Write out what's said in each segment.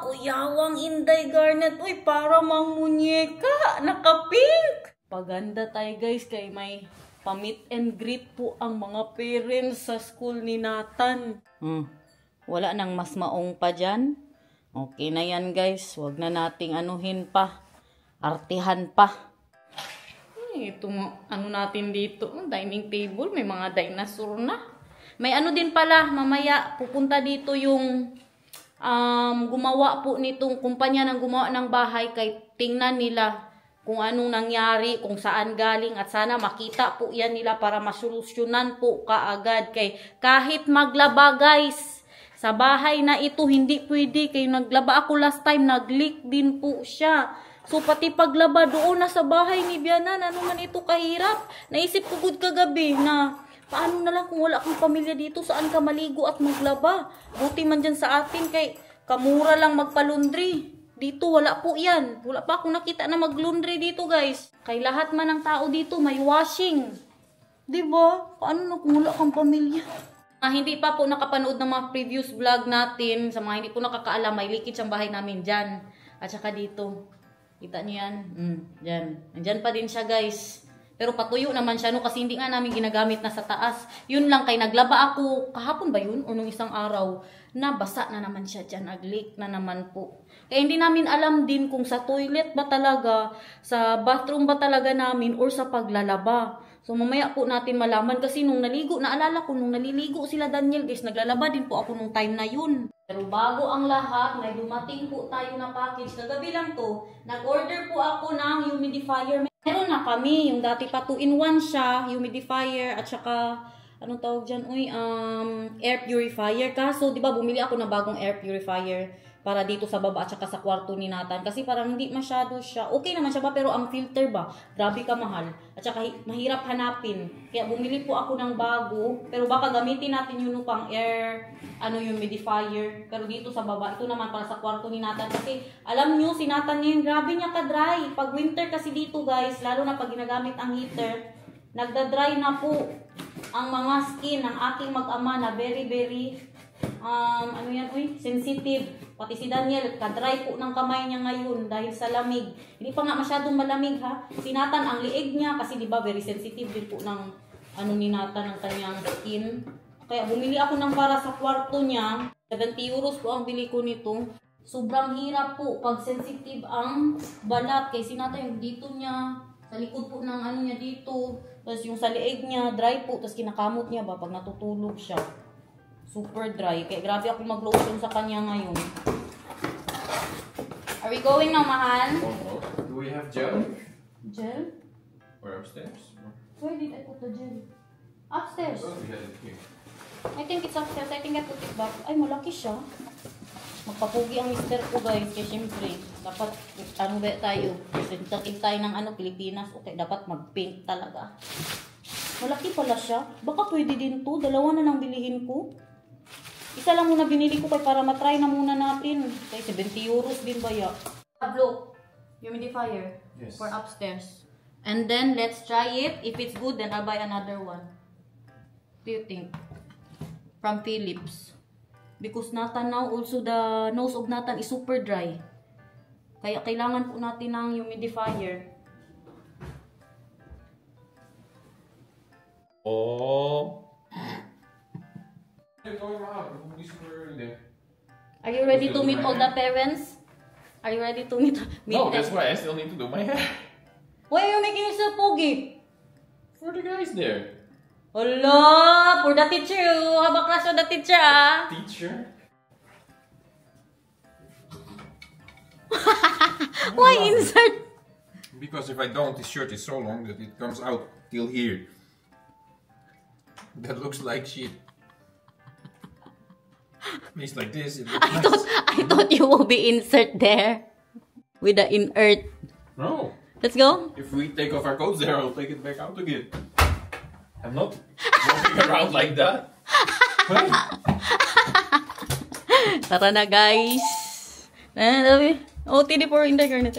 Kuyawang Inday Garnet. Uy, para mang munyeka. Naka-pink. Paganda tayo guys, kay may pa-meet and greet po ang mga parents sa school ni Nathan. Wala nang mas maong pa dyan. Okay na yan guys. Huwag na nating anuhin pa. Artihan pa. Itong ano natin dito, dining table, may mga dinosaur na. May ano din pala, mamaya pupunta dito yung gumawa po nitong kumpanya ng gumawa ng bahay, kay tingnan nila kung anong nangyari, kung saan galing, at sana makita po yan nila para masolusyonan po kaagad. Kay kahit maglaba guys, sa bahay na ito hindi pwede. Kay naglaba ako last time, nag-leak din po siya. So, pati paglaba doon na sa bahay ni Bianan, ano man ito kahirap. Naisip ko good kagabi na, paano na lang kung wala kang pamilya dito, saan ka maligo at maglaba? Buti man dyan sa atin, kay kamura lang magpalundri. Dito, wala po yan. Wala pa akong nakita na maglundri dito, guys. Kay lahat man ng tao dito, may washing. Diba? Paano na kung wala kang pamilya? Hindi pa po nakapanood ng mga previous vlog natin, sa mga hindi po nakakaalam, may leakage ang bahay namin dyan. At saka dito. Kita niyo yan? Dyan. Nandyan pa din siya guys. Pero patuyo naman siya no, kasi hindi nga namin ginagamit na sa taas. Yun lang, kay naglaba ako, kahapon ba yun? O nung isang araw, nabasa na naman siya dyan. Nag-leak na naman po. Kaya hindi namin alam din kung sa toilet ba talaga, sa bathroom ba talaga namin, or sa paglalaba. So mamaya po natin malaman, kasi nung naligo, naalala ko nung naliligo sila Daniel guys, naglalaba din po ako nung time na yun. Pero bago ang lahat, may dumating po tayo na package. Kagabi lang to, nag-order po ako ng humidifier. Meron na kami, yung dati pa 2-in-1 siya, humidifier, at saka, anong tawag dyan? Air purifier. Kaso, di ba, bumili ako ng bagong air purifier para dito sa baba at saka sa kwarto ni Nathan. Kasi parang hindi masyado siya, okay naman siya ba, pero ang filter ba, grabe ka mahal. At saka mahirap hanapin. Kaya bumili po ako ng bago, pero baka gamitin natin yun pang air, humidifier. Pero dito sa baba, ito naman para sa kwarto ni Nathan. Kasi alam nyo, si Nathan ngayon, grabe niya ka-dry. Pag winter kasi dito guys, lalo na pag ginagamit ang heater, nagda-dry na po ang mga skin ng aking mag-ama na very, sensitive. Pati si Daniel, ka-dry po ng kamay niya ngayon dahil sa lamig. Hindi pa nga masyadong malamig ha. Si Nathan, ang liig niya, kasi di ba very sensitive din po ng ni Nathan, ng kanyang skin. Kaya bumili ako ng para sa kwarto niya. 70 euros po ang bili ko nito. Sobrang hirap po pag sensitive ang balat. Kaya si Nathan, yung dito niya, sa likod po ng niya dito. Tapos yung sa liig niya, dry po. Tapos kinakamot niya ba pag natutulog siya. Super dry. Kaya grabe ako mag-lotion sa kanya ngayon. Are we going now, mahal? Do we have gel? Gel? Or upstairs? Where did I put the gel? Upstairs. Oh, we had it here. I think it's upstairs. I think I put it back. Ay, malaki siya. Magpapugi ang mister ko, guys. Kaya syempre, dapat, ba tayo? Presentative tayo ng Pilipinas. Okay, dapat mag-pink talaga. Malaki pala siya. Baka pwede din to. Dalawa na lang bilihin ko. Isa lang muna binili ko para matry na muna natin. Kaya 70 euros din ba ya? Tablo. Humidifier. Yes. For upstairs. And then, let's try it. If it's good, then I'll buy another one. What do you think? From Philips. Because Nathan now, also the nose of Nathan is super dry. Kaya kailangan po natin ng humidifier. Oh. Are you ready to meet all the parents? Are you ready to meet No, them? that's why I still need to do my hair. Why are you making yourself pogi? For the guys there. Hello, for the teacher. You have a crush on the teacher, ah? Teacher? Why insert? Because if I don't, this shirt is so long that it comes out till here. That looks like shit. It's like this. It looks nice. I thought you will be insert there with the inert. No. Let's go. If we take off our coats there, I'll take it back out again. I'm not walking around like that. Tara na guys. OTD for in the garnet.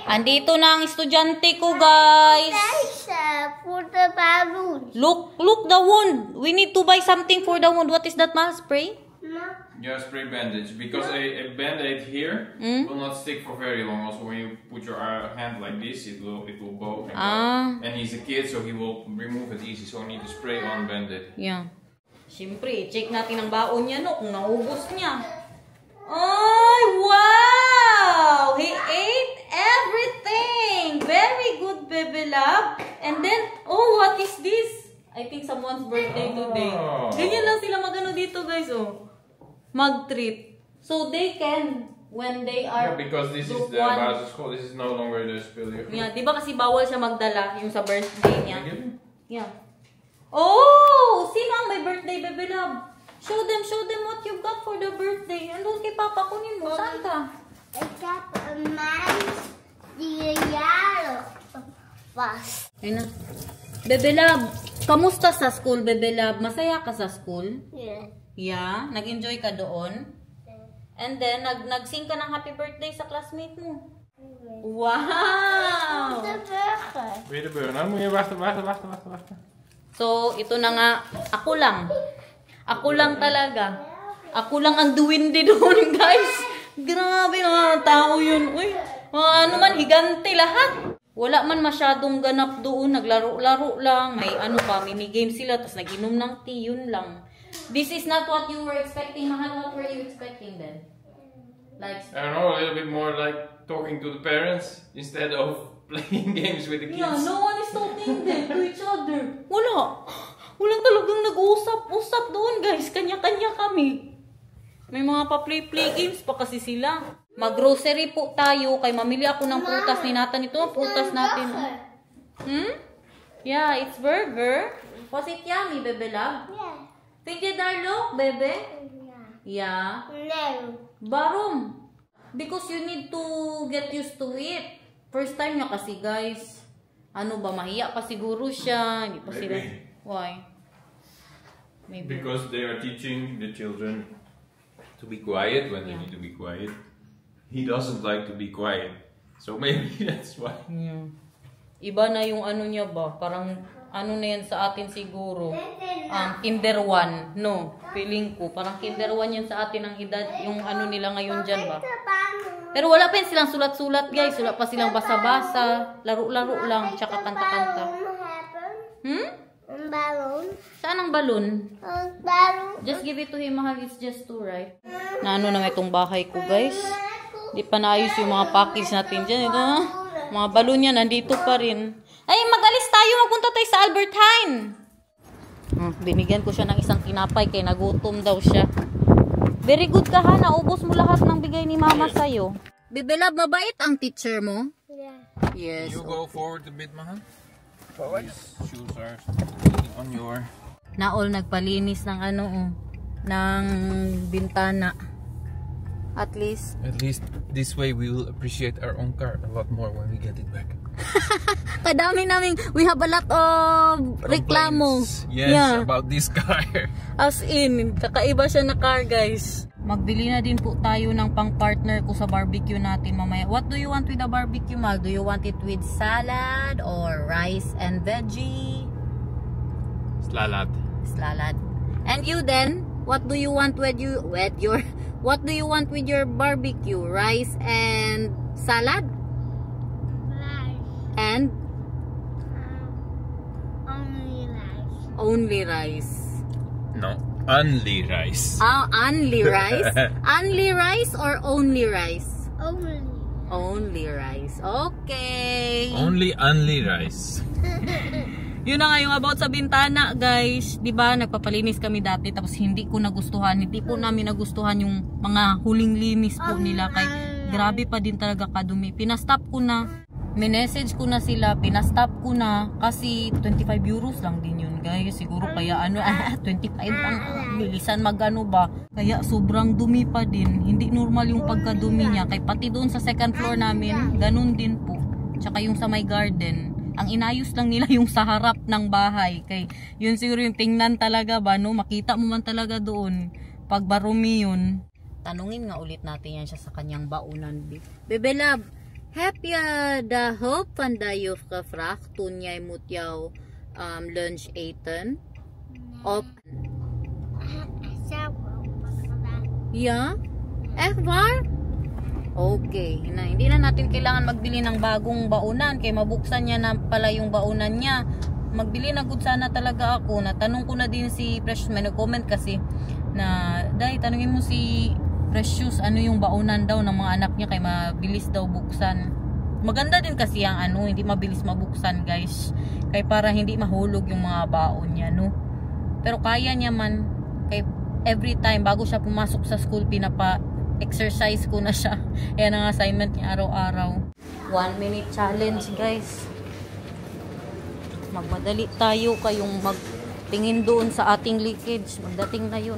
Andito na ang estudyante ko, guys. For the balloon. Look the wound. We need to buy something for the wound. What is that, ma? Spray? No. Yeah, spray bandage. Because a band-aid here will not stick for very long. Also, when you put your hand like this, it will bow and go. And he's a kid, so he will remove it easy. So we need to spray on band-aid. Yeah. Siyempre, check natin ang baon niya, no? Kung naubos niya. Oh, wow! He ate everything! Very good, baby love. And then, oh, what is this? I think someone's birthday today. Ganyan lang sila magano dito, guys, oh. Mag-treat. So, they can, when they are... Yeah, because this is the Basel school. This is no longer the Spiller. Yeah, di ba kasi bawal siya magdala yung sa birthday niya? Yeah. Oh! Sino ang may birthday, baby love? Show them what you've got for the birthday. Andun kay Papa, kunin mo. Saan ka? I got a man's yellow bus. Ayun na. Bebe Love, kamusta sa school, Bebe Love? Masaya ka sa school? Yeah. Yeah? Nag-enjoy ka doon? And then, nag-sing ka ng happy birthday sa classmate mo? Wow! The burger. Weer de burger. Nou moet je wachten. So, ito na nga. Ako lang. Ako lang talaga. Ako lang ang duwindi doon, guys. Grabe mga tao yun. Uy, mga ano man, higante lahat. Wala man masyadong ganap doon. Naglaro-laro lang. May ano pa, minigame sila. Tapos nag-inom ng tea, yun lang. This is not what you were expecting, Mahal. What were you expecting then? Like, I don't know, a little bit more like talking to the parents instead of playing games with the kids. yeah, no one is talking then to each other. Wala. Walang talagang nag-uusap-usap doon, guys. Kanya-kanya kami. May mga pa-play games pa kasi sila. Mag-grocery po tayo. Kay mamili ako ng prutas ni Nathan. Ito ang prutas natin. Yeah, it's burger. Was it yummy, Bebe Love? Yeah. Think you Darlo, Bebe? Yeah. Yeah. No. Barum. Because you need to get used to it. First time niya kasi, guys. Ano ba, mahiya pa siguro siya. Hindi pa sila. Why? Maybe. Because they are teaching the children to be quiet when they need to be quiet. He doesn't like to be quiet. So maybe that's why. Yeah. Iba na yung ano niya ba? Parang ano na yan sa atin siguro. Kinder 1. No, feeling ko. Parang Kinder 1 yan sa atin ang edad. Yung ano nila ngayon dyan ba? Pero wala pa yan silang sulat-sulat, guys. Wala pa silang basa-basa. Laro-laro lang. Tsaka kanta-kanta. Balloon. Saan ang balon? Balloon. Just give it to him, Mahal. It's just 2, right? Na ano na itong bahay ko, guys. Di pa naayos yung mga package natin dyan. Ito, ha? Mga balon niya, nandito pa rin. Ay, mag-alis tayo. Magpunta tayo sa Albertine. Binigyan ko siya ng isang tinapay kaya nagutom daw siya. Very good ka, ha? Naubos mo lahat ng bigay ni Mama sa'yo. Bebe Love, mabait ang teacher mo? Yeah. Yes. You go forward a bit, Mahal. These shoes are on your... Naol nagpalinis ng ano, ng bintana. At least this way we will appreciate our own car a lot more when we get it back. kadami naming, we have a lot of reklamo. Yes, about this car. As in, kakaiba siya na car, guys. Magbili na din po tayo ng pang-partner ko sa barbecue natin mamaya. What do you want with the barbecue, Mal? Do you want it with salad or rice and veggie? Salad. Salad. And you then, what do you want with what do you want with your barbecue? Rice and salad? Rice. And Only rice. only rice. No, only rice. Only rice? Only rice or only rice? Only. Only rice. Okay. Only rice. Yun na nga yung about sa bintana, guys. 'Di ba nagpapalinis kami dati tapos hindi ko nagustuhan. Hindi po namin nagustuhan yung mga huling linis po nila. Kay grabe pa din talaga kadumi. Pinastop ko na. Minessage ko na sila. Pinastop ko na. Kasi 25 euros lang din yun, guys. Siguro kaya 25 lang. Bilisan magano ba. Kaya sobrang dumi pa din. Hindi normal yung pagkadumi niya. Kay pati doon sa second floor namin, ganun din po. Tsaka yung sa my garden. Ang inayos lang nila yung sa harap ng bahay. Kay yun siguro yung tingnan talaga ba, no? Makita mo man talaga doon. Pag barumi yun. Tanungin nga ulit natin yan siya sa kanyang baunan. Bebe Love, Happy dahop pandayo kafrak tunyay mutyaw lunch eten. Op. Yeah? Var? Okay. Na, hindi na natin kailangan magbili ng bagong baunan kay mabuksan niya na pala yung baunan niya. Magbili na good sana talaga ako. Natanong ko na din si Precious, may nag-comment kasi na, dahil tanungin mo si Precious ano yung baunan daw ng mga anak niya kay mabilis daw buksan. Maganda din kasi ang ano, hindi mabilis mabuksan guys. Kay para hindi mahulog yung mga baon niya, no? Pero kaya niya man. Kay every time bago siya pumasok sa school, pinapa-exercise ko na siya. Yan ang assignment niya araw-araw. 1 minute challenge guys. Magmadali tayo kayong magtingin doon sa ating leakage. Magdating na yun.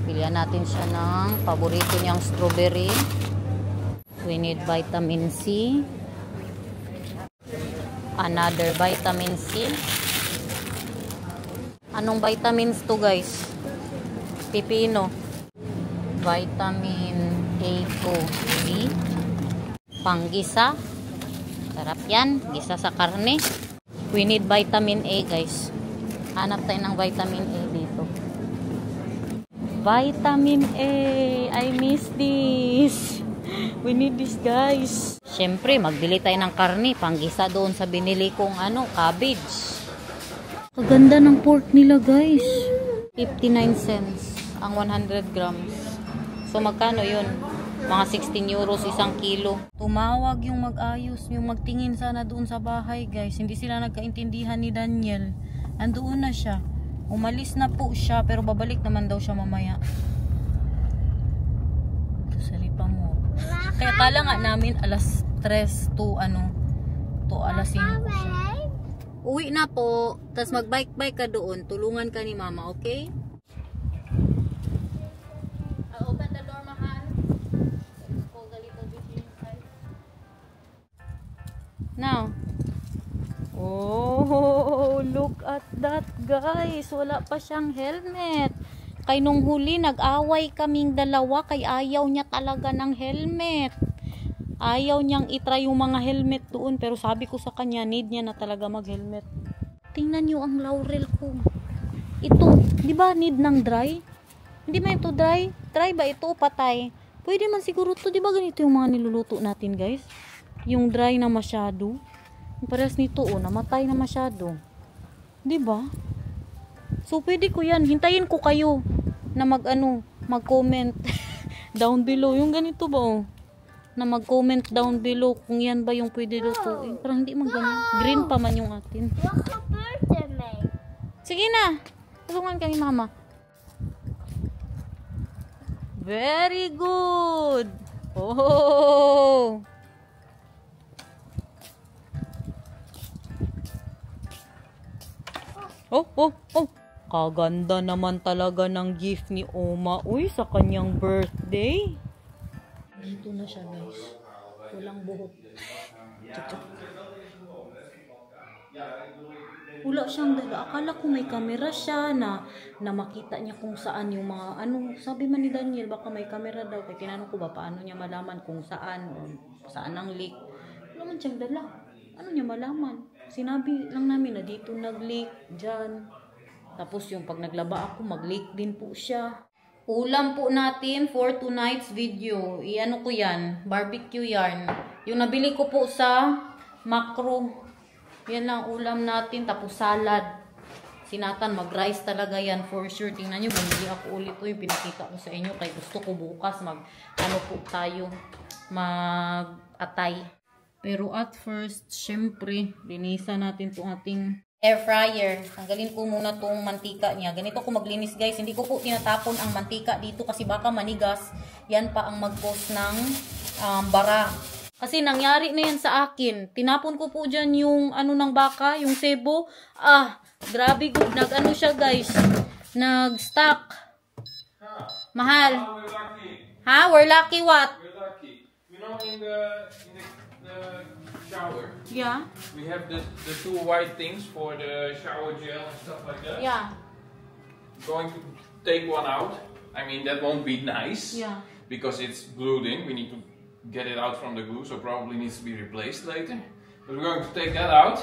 Pilihan natin siya ng paborito niyang strawberry. We need vitamin C. Another vitamin C. Anong vitamins to guys? Pipino. Vitamin A2 C. Panggisa. Sarap yan. Gisa sa karne. We need vitamin A guys. Hanap tayo ng vitamin A dito. Vitamin A. I miss this. We need this guys. Siyempre, magbili tayo ng karne. Panggisa doon sa binili kong cabbage. Kaganda ng pork nila guys. 59 cents ang 100 grams. So magkano yun? Mga 16 euros isang kilo. Tumawag yung mag-ayos, yung magtingin sana doon sa bahay guys. Hindi sila nagkaintindihan ni Daniel. Andoon na siya. Umalis na po siya pero babalik naman daw siya mamaya. Ito salipa mo. Kaya kala nga namin alas 3 to alas 5. Uwi na po. Tapos mag-bike-bike ka doon. Tulungan ka ni mama, okay? Open the door, mahal. Now. Oh, look at that guys. Wala pa siyang helmet. Kay nung huli, nag-away kaming dalawa kay ayaw niya talaga ng helmet. Ayaw niyang itry yung mga helmet doon. Pero sabi ko sa kanya, need niya na talaga mag-helmet. Tingnan niyo ang laurel ko. Ito, di ba need ng dry? Hindi ba ito dry? Dry ba ito? Patay. Pwede man siguro ito. Di ba ganito yung mga niluluto natin guys? Yung dry na masyado. Parehas nito namatay na masyado. 'Di ba? So pwede ko 'yan. Hintayin ko kayo na mag-comment down below. Yung ganito ba na mag-comment down below kung 'yan ba yung pwede lutuin. Parang hindi man ganun. Green pa man yung atin. Sige na. Tulungan ka ni mama. Very good. Oh. Oh. Kaganda naman talaga ng gift ni Oma. Uy, sa kanyang birthday. Dito na siya, guys. Walang buhok. Wala siyang dala. Akala ko may camera siya na makita niya kung saan yung mga sabi man ni Daniel, baka may camera daw. Kaya tinanong ko ba, paano niya malaman kung saan ang leak. Wala man siyang dala. Ano niya malaman? Sinabi lang namin na dito nag-leak, dyan. Tapos yung pag naglaba ako, mag-leak din po siya. Ulam po natin for tonight's video. Ko yan, barbecue yarn. Yung nabili ko po sa Macro. Yan lang ulam natin. Tapos salad. Sinatan, mag-rice talaga yan for sure. Tingnan nyo, bumili ako ulit ito. Yung pinakita ko sa inyo. Kaya gusto ko bukas mag-atay. Pero at first, syempre, linisan natin itong ating air fryer. Tanggalin ko muna itong mantika niya. Ganito ko maglinis guys. Hindi ko po tinatapon ang mantika dito kasi baka manigas. Yan pa ang mag-cause ng bara. Kasi nangyari na yan sa akin. Tinapon ko po dyan yung ng baka, yung sebo. Grabe good. Nag-ano siya guys. Nag-stuck. Mahal. Ha? We're lucky what? We're lucky. You know in the shower. Yeah. We have the two white things for the shower gel and stuff like that. Yeah. Going to take one out. I mean that won't be nice. Yeah. Because it's glued in. We need to get it out from the glue, so probably needs to be replaced later. But we're going to take that out,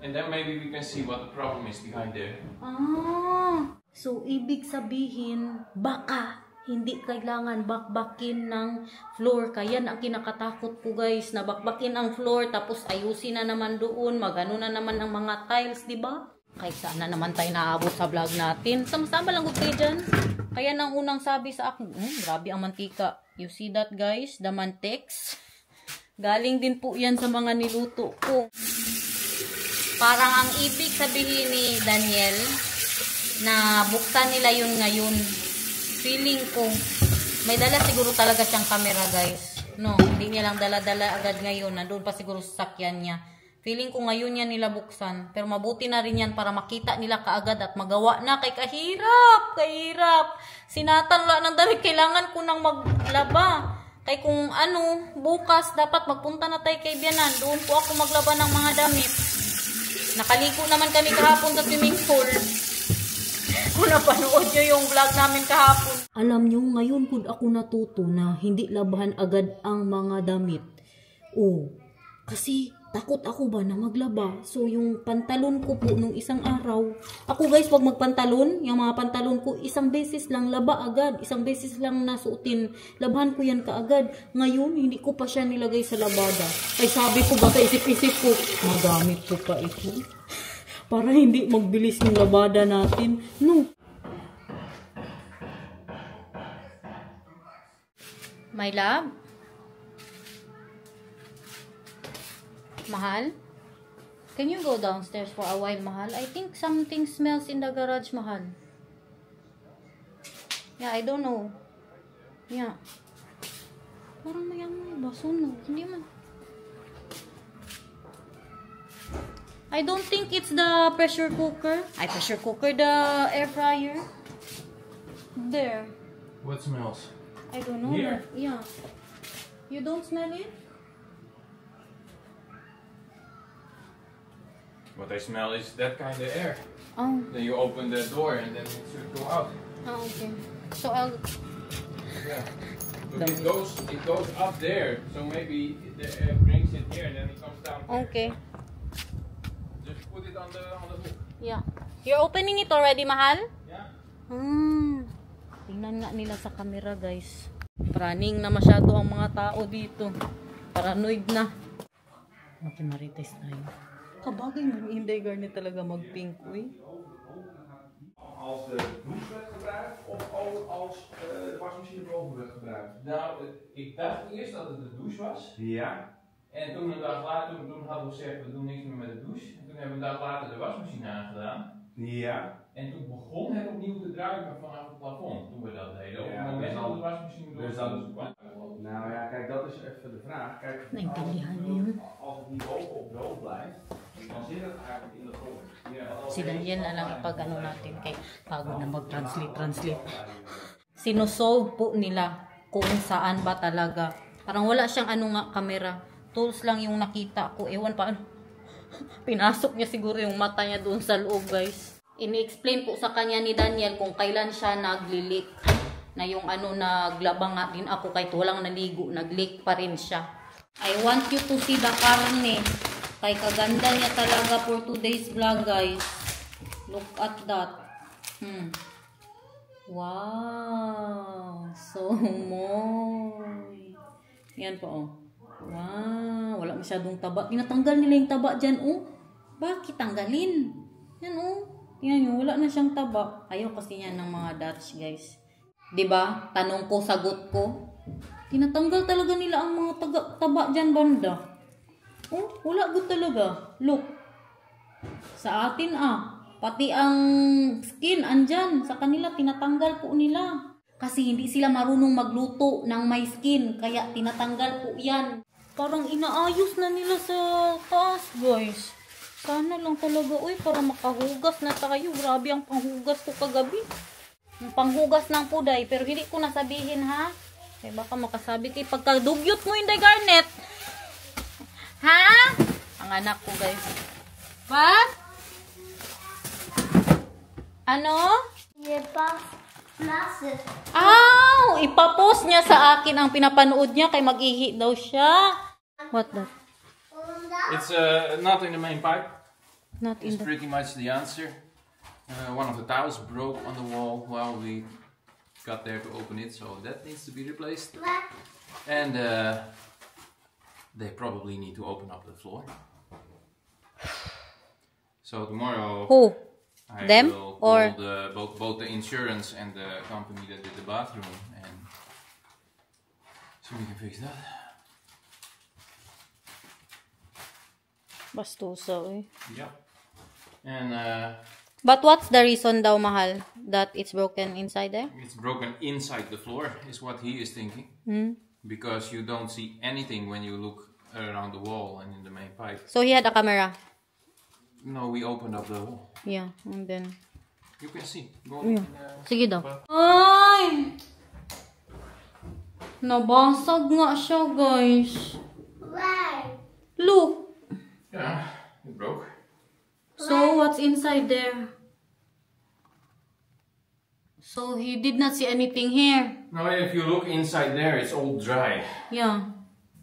and then maybe we can see what the problem is behind there. So ibig sabihin, baka hindi kailangan bakbakin ng floor. Kaya ang kinakatakot ko guys, na bakbakin ang floor, tapos ayusin na naman doon, magano na naman ang mga tiles, di ba? Kahit saan na naman tayo naabot sa vlog natin. Sama-sama lang kayo dyan. Kaya nang unang sabi sa akin, grabe ang mantika. You see that guys? The mantex. Galing din po yan sa mga niluto ko. Parang ang ibig sabihin ni Daniel, na buksan nila yun ngayon. Feeling ko, may dala siguro talaga siyang camera guys. No, hindi niya lang dala-dala agad ngayon. Nandun pa siguro sa sakyan niya. Feeling ko ngayon yan nila buksan. Pero mabuti na rin yan para makita nila kaagad at magawa na. Kay kahirap. Sinatan wala ng damit. Kailangan ko nang maglaba. Kay kung ano, bukas dapat magpunta na tayo kay Bianan. Doon po ako maglaba ng mga damit. Nakaligo naman kami kahapon sa swimming pool. Kung napanood nyo yung vlog namin kahapon. Alam nyo, ngayon kung ako natuto na hindi labahan agad ang mga damit. Kasi takot ako ba na maglaba. So yung pantalon ko po nung isang araw. Ako guys, pag magpantalon, yung mga pantalon ko, isang beses lang laba agad. Isang beses lang nasuotin. Labahan ko yan kaagad. Ngayon, hindi ko pa siya nilagay sa labada. Ay sabi ko, baka isip-isip ko, magamit ko pa ito. Para hindi magbilis yung labada natin. No. My love? Mahal? Can you go downstairs for a while, Mahal? I think something smells in the garage, Mahal. Yeah, I don't know. Yeah. Parang may baso, no? Hindi man. I don't think it's the pressure cooker. Pressure cooker, the air fryer. There. What smells? I don't know. Here? Yeah. You don't smell it? What I smell is that kind of air. Oh. Then you open the door and then it should go out. Oh, okay. So I'll... Yeah. But it goes up there, so maybe the air brings it here and then it comes down here. Okay. Just put it on the hook. Yeah. You're opening it already, Mahal? Yeah. Tingnan nga nila sa camera, guys. Praning na masyado ang mga tao dito. Paranoid na. Marites tayo. Kabagay ng Inday Garnet talaga mag-pink, uy. Als de douche werd gebruikt of als de wasmachine boven werd gebruikt? Nou, ik dacht eerst dat het de douche was. Ja. En toen een dag later, toen hadden we gezegd, we doen niks meer met de douche. En toen hebben we een dag later de wasmachine aangedaan. Ja. En toen begon het opnieuw te druipen vanaf het plafond, toen we dat deden. Op het moment dat de wasmachine door was. Nou ja, kijk, dat is even de vraag. Kijk, als het niet bovenop droog blijft, dan zit het eigenlijk in de grond. Si Daniel na lang ipag-ano natin kay bago na mag-translate. Sinusolve po nila kung saan ba talaga. Parang wala siyang camera. Tools lang yung nakita ko. Ewan pa ano. Pinasok niya siguro yung mata niya doon sa loob, guys. Ini-explain po sa kanya ni Daniel kung kailan siya nag-leak. Na yung naglaba nga din ako kahit walang naligo. Nag-leak pa rin siya. I want you to see the karne. Kay kaganda niya talaga for today's vlog, guys. Look at that. Wow. So moy. Yan po, oh. Wow. Wala masyadong taba. Tinatanggal nila yung taba dyan, oh. Bakit tanggalin? Yan, oh. Tingnan nyo, wala na siyang taba. Ayaw kasi yan ng mga Dutch, guys. Diba? Tanong ko, sagot ko. Tinatanggal talaga nila ang mga taba dyan, banda. Oh, wala good talaga. Look. Sa atin pati ang skin andyan. Sa kanila tinatanggal po nila. Kasi hindi sila marunong magluto ng may skin. Kaya tinatanggal po yan. Parang inaayos na nila sa taas, guys. Sana lang talaga, uy, para makahugas na tayo. Grabe ang panghugas ko kagabi. Yung panghugas ng puday. Pero hindi ko nasabihin, ha? Kaya baka makasabi kay pagkadugyot mo, Inday Garnet. Ha? Ang anak ko, guys. What? Ano? Je past flassen. Ah! Ipapost niya sa akin ang pinapanood niya kay mag-ihi daw siya. What that? It's not in the main pipe. Not in It's the... pretty much the answer. One of the tiles broke on the wall while we got there to open it, so that needs to be replaced. And they probably need to open up the floor. So tomorrow Who? I Them? will Or- call both the insurance and the company that did the bathroom, and so we can fix that. Bastuso eh. Yeah. And But what's the reason daw, mahal, that it's broken inside there? it's broken inside the floor, is what he is thinking. Because you don't see anything when you look around the wall and in the main pipe. So he had a camera? No, we opened up the wall. Yeah, and then... You can see. Go Yeah. in, Sige daw. Ay! Nabasag nga siya, guys. Why? Look. Yeah, it broke. So, what's inside there? So, he did not see anything here. Now, if you look inside there, it's all dry. Yeah.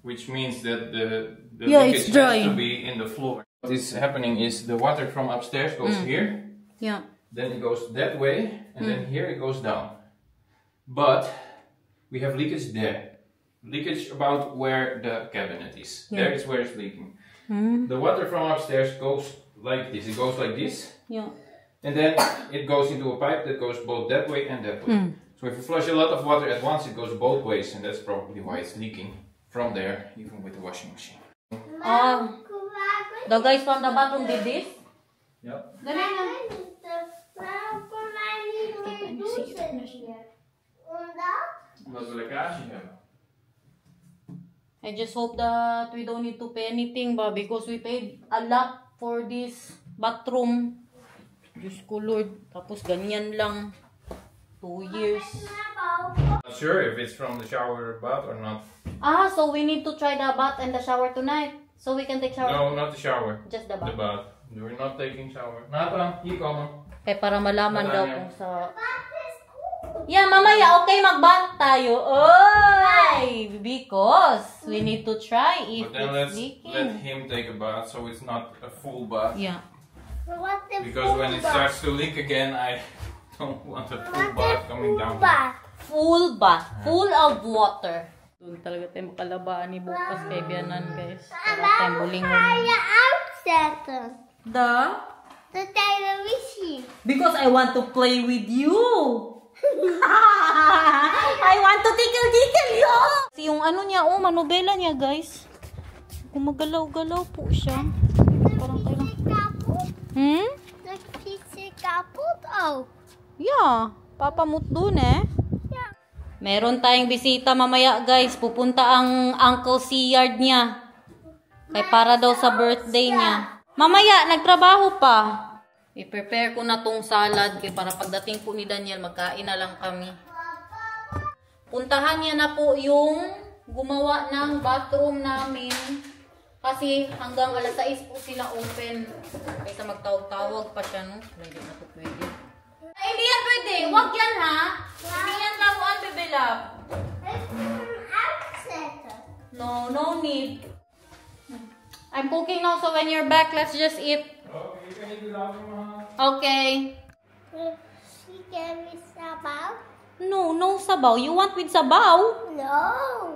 Which means that the Yeah, leakage it's dry. has to be in the floor. What is happening is the water from upstairs goes here, Yeah. then it goes that way, and then here it goes down. But we have leakage there. Leakage about where the cabinet is. Yeah. There is where it's leaking. The water from upstairs goes like this. It goes like this, Yeah. and then it goes into a pipe that goes both that way and that way. So if you flush a lot of water at once, it goes both ways, and that's probably why it's leaking from there, even with the washing machine. The guys from the bathroom did this? Yep. Dali na. Omdat we lekkage hebben. I just hope that we don't need to pay anything ba because we paid a lot for this bathroom. Diyos ko Lord. Tapos ganyan lang. 2 years. Not sure if it's from the shower bath or not. Ah, so we need to try the bath and the shower tonight. So we can take shower. No, not the shower. Just the The bath. bath. We're not taking shower. Nathan, hier komen. Eh, para malaman daw Madami. kung sa... Yeah, mamaya, okay, mag-bath tayo. Oy! Because we need to try if But then it's let leaking. him take a bath so it's not a full bath. Yeah. Because when it starts to leak again, I don't want a full bath coming down. Full bath. Full of water. Doon talaga tayo makalabaan ni bukas kay Bianan, guys. Para tayo bulingon. The? The television. Because I want to play with you. I want to tickle you. Yung ano niya, manobela niya, guys. Gumagalaw-galaw po siya. Parang kailang... The pizza kaput. Oh. Yeah. Papamut dun eh. Yeah. Meron tayong bisita mamaya, guys. Pupunta ang Uncle Seayard niya. Kay para daw sa birthday niya. Mamaya, nagtrabaho pa. I-prepare ko na tong salad kay para pagdating po ni Daniel, magkain na lang kami. Puntahan niya na po yung gumawa ng bathroom namin. Kasi hanggang alas 6 po sila open. Kaysa magtawag-tawag pa siya, no? Hindi na po pwede. Ay, hindi yan pwede. Huwag yan, ha? Hindi yan laruan, Bebe Love. No, no need. I'm cooking now, so when you're back, let's just eat. Okay, you can eat without me. Okay. She gave me sabaw. No, no sabaw. You want with sabaw? No.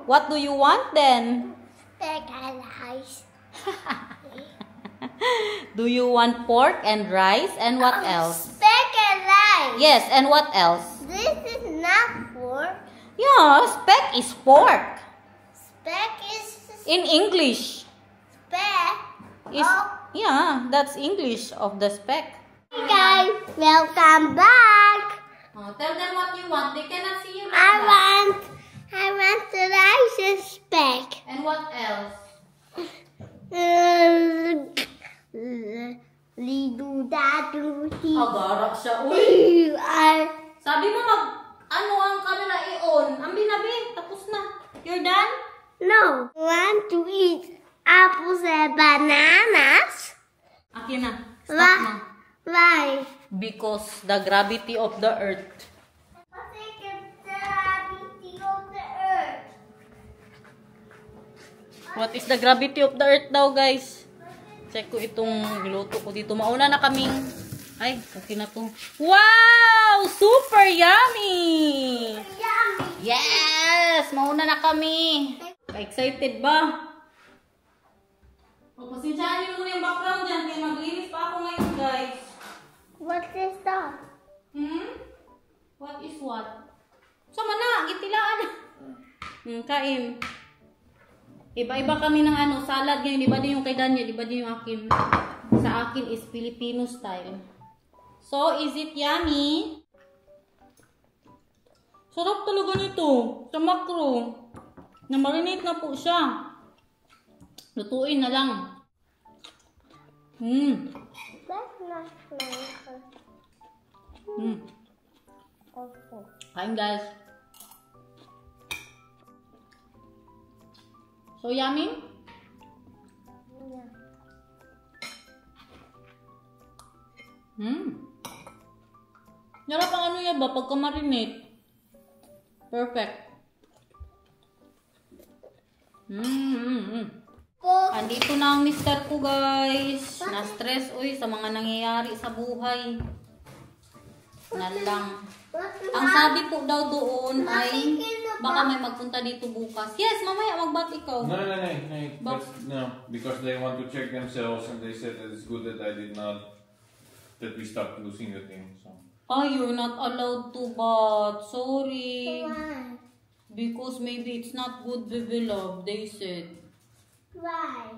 What do you want then? Steak and rice. Do you want pork and rice and what else? Steak and rice. Yes, and what else? This is not pork. Yeah, speck is pork. Steak is In English. speck. Is yeah, that's English of the speck. Hey guys, welcome back. Oh, tell them what you want. They cannot see you like that. I want the rice and speck. And what else? Lidu-dadu-di. Agara siya. Uy! I Sabi mo ano ang camera i-on. Ambi na, be. Tapos na. You're done? no want to eat apples and bananas. Akin na. Stop Why? na. Why? Because the gravity of the earth. What is the gravity of the earth daw, guys? Check ko itong niluto ko dito. Mauna na kaming... Ay, okay na to. Wow! Super yummy! Yes! Mauna na kami. Excited ba? Pasensyahan niyo muna yung background dyan. Kaya maglinis pa ako ngayon, guys. What is that? What is what? Sama na, gitilaan. Kain. Iba-iba kami ng salad ngayon. Iba din yung kay Daniel, iba din yung akin. Sa akin is Filipino style. So, is it yummy? Sarap talaga nito. Sa makro. Na-marinate na po siya. Lutuin na lang. That's not flavor. Kain, guys. So yummy? Narap ang yan ba? Pagka marinate. Perfect. Andito na ang mister ko, guys. Na-stress, sa mga nangyayari sa buhay. Na lang. Ang sabi po daw doon ay baka may magpunta dito bukas. Yes, mamaya magbat ikaw. No, because they want to check themselves and they said that it's good that I did not, that we stopped using the thing. So. Oh, you're not allowed to bat. Sorry. Why? Because maybe it's not good, baby love, they said. Why?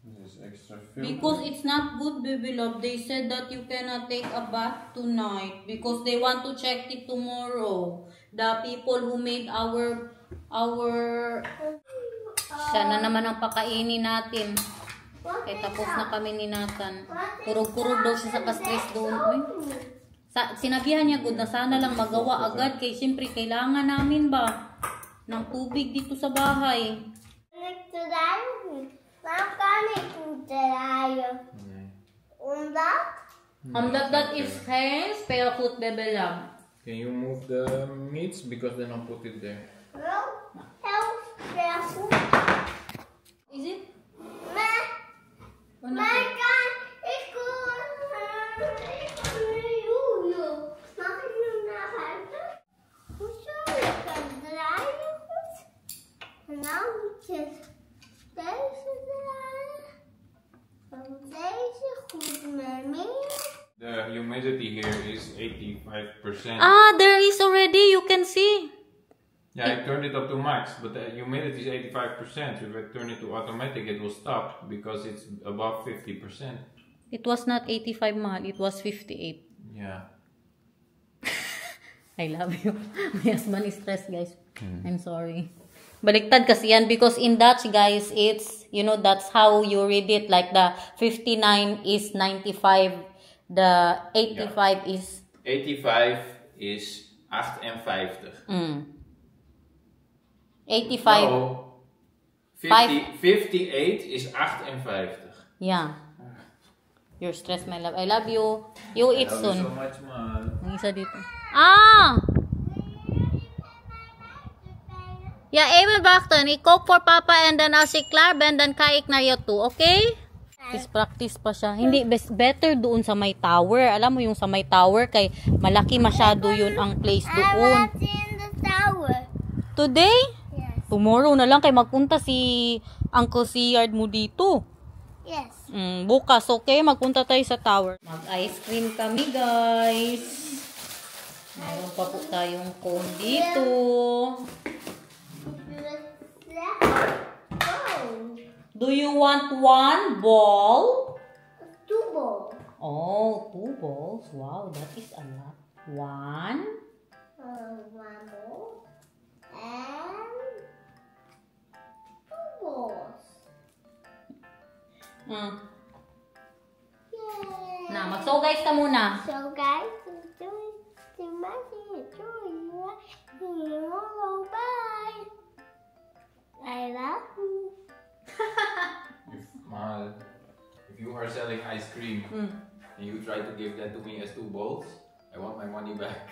This is extra filter. Because it's not good, baby love. They said that you cannot take a bath tonight because they want to check it tomorrow. The people who made our siya na naman ang pakainin natin. Kaya tapos na kami ni Nathan. Kurog-kurog daw siya sa ka-stress doon. Sinabihan niya good na sana lang magawa agad kay siyempre kailangan namin ba ng tubig dito sa bahay. That is geen speelgoed, baby love. Can you move the meats because then I'll put it there. Is it? The humidity here is 85%. Ah, there is already, you can see. Yeah, I turned it up to max, but the humidity is 85%. So if I turn it to automatic, it will stop because it's above 50%. It was not 85, mahal. It was 58. Yeah. I love you. My husband is stressed, guys. I'm sorry. Baliktad kasi yan because in Dutch, guys, it's, that's how you read it. Like the 59 is 95. The 85 is... 85 is 58. 85. No, 58 is 58. Yeah. You're stressed, my love. I love you. You eat soon. I love you so much, man. Ang isa dito. Ah! Yeah, Emil Bachton, i-cook for Papa and then si Clark and then kaik na yo too, okay? Practice pa siya. Hindi, better doon sa may tower. Alam mo yung sa may tower, kay malaki masyado yun ang place doon. I was in the tower. Today? Yes. Tomorrow na lang kay magpunta si Uncle Seard mo dito. Yes. Bukas, okay? Magpunta tayo sa tower. Mag-ice cream kami, guys. Mayroon pa po tayong cone dito. Do you want one ball? 2 balls. Oh, 2 balls. Wow, that is a lot. 1. 1 ball. And 2 balls. Yay. Na, mag-so guys ka muna. So guys, bye. I love you. If you are selling ice cream and you try to give that to me as 2 balls, I want my money back.